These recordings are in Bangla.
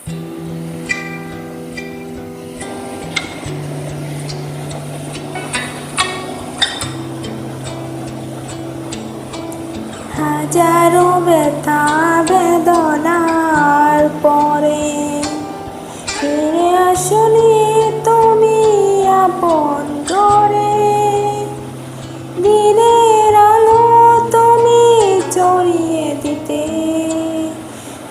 হাজারো ব্যথা বেদনার পরে ফিরে আসনি তুমি আপন করে। দিনের আলো তুমি ছড়িয়ে দিতে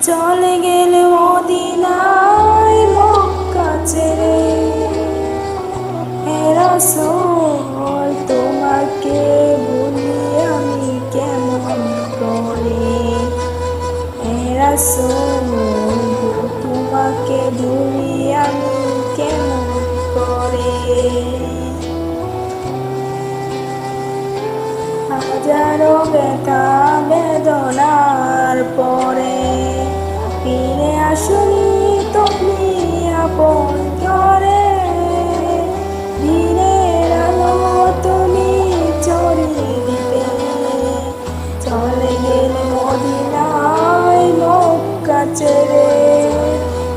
চলে গেলে মদিনায় মক্কা ছেড়ে। হে রাসূল তোমাকে ভুলি আমি কেমন করে। হে রাসূল তোমাকে ভুলি আমি কেমন করে। হাজারো ব্যথা বেদনার পরে ফিরে আসনি তুমি আপন করে। দিনের আলো তুমি ছড়িয়ে দিতে চলে গেলে মদিনায় মক্কা ছেড়ে।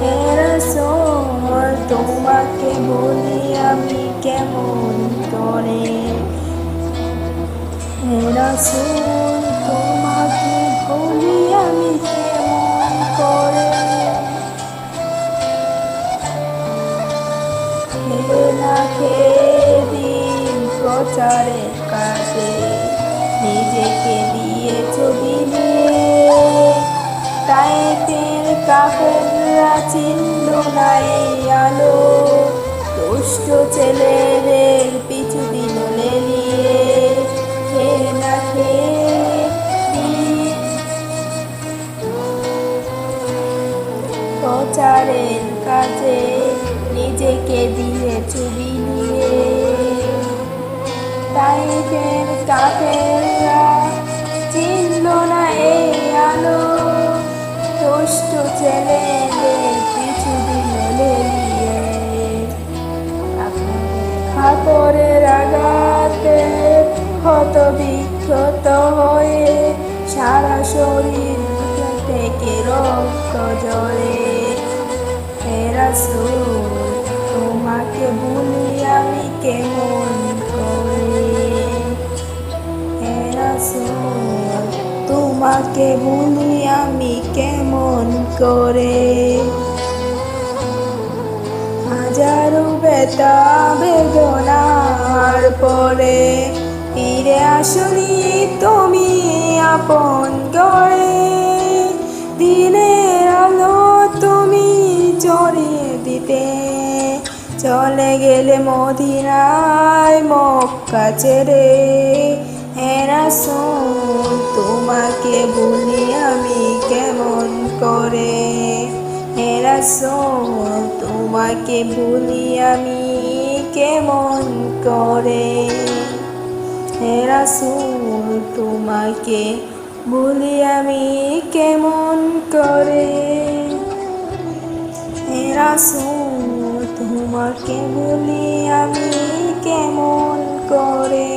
হে রাসূল তোমাকে বলি আমি কেমন করে। হে রাসূল তোমাকে বলি আমি কেমন করে। খেয়ে না খেয়ে দিন প্রচারের কাজে নিজেকে দিয়ে ছবি নিয়ে। তায়েফের কাফেররা চিনল না এই আলো, দুষ্ট ছেলেদের পিছু দিল লেলিয়ে। খেয়ে না খেয়ে দিন প্রচারের কাজে নিজেকে দিয়ে ছবি নিয়ে। তায়েফের কাফেররা চিনল না এই আলো, দুষ্ট ছেলেদের পিছু দিল লেলিয়ে। কাপড়ের আঘাতে ক্ষত বিক্ষত হয়ে সারা শরীর থেকে রক্ত ঝরে। হে রাসূল তোমাকে ভুলি আমি কেমন করে। হে রাসূল তোমাকে ভুলি আমি কেমন করে। হাজারো ব্যথা বেদনার পরে ফিরে আসনি তুমি আপন করে। দিনের আলো তুমি ছড়িয়ে দিতে চলে গেলে মদিনায় মক্কা ছেড়ে। হে রাসূল তোমাকে ভুলি আমি কেমন করে। হে রাসূল তোমাকে ভুলি আমি কেমন করে। হে রাসূল তোমাকে ভুলি আমি কেমন করে। হে রাসূল তোমাকে ভুলি আমি কেমন করে।